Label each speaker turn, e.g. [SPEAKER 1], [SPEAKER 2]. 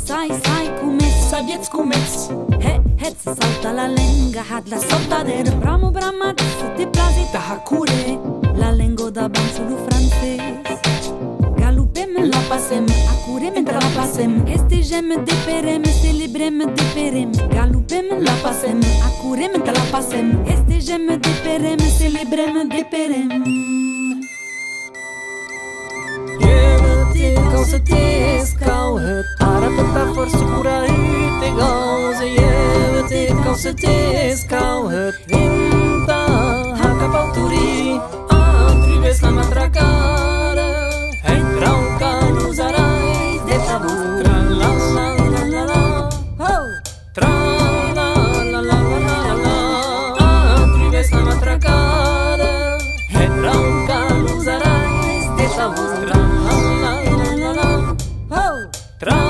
[SPEAKER 1] Sai, começo, sabieți cum eți? Het, salta la lenga, had la saltadera. Bramo, bramatsu, te place, ta hakure. La lengo da banțul francez. Galupem, la pasem, acure mentre la pasem. Estejem de perem, celebrem de perem. Galupem, la pasem, acure mentre la pasem. Estejem de perem, celebrem de perem.
[SPEAKER 2] Kan se teskau het Arapeta for sukura ute gauze Jevete kan se teskau het Vinta haka pauturi Atrives la matracara Hei trauca nuzarai de tabu Tra la la la la la Tra la la la la la la Atrives la matracara Hei trauca nuzarai de tabu Tra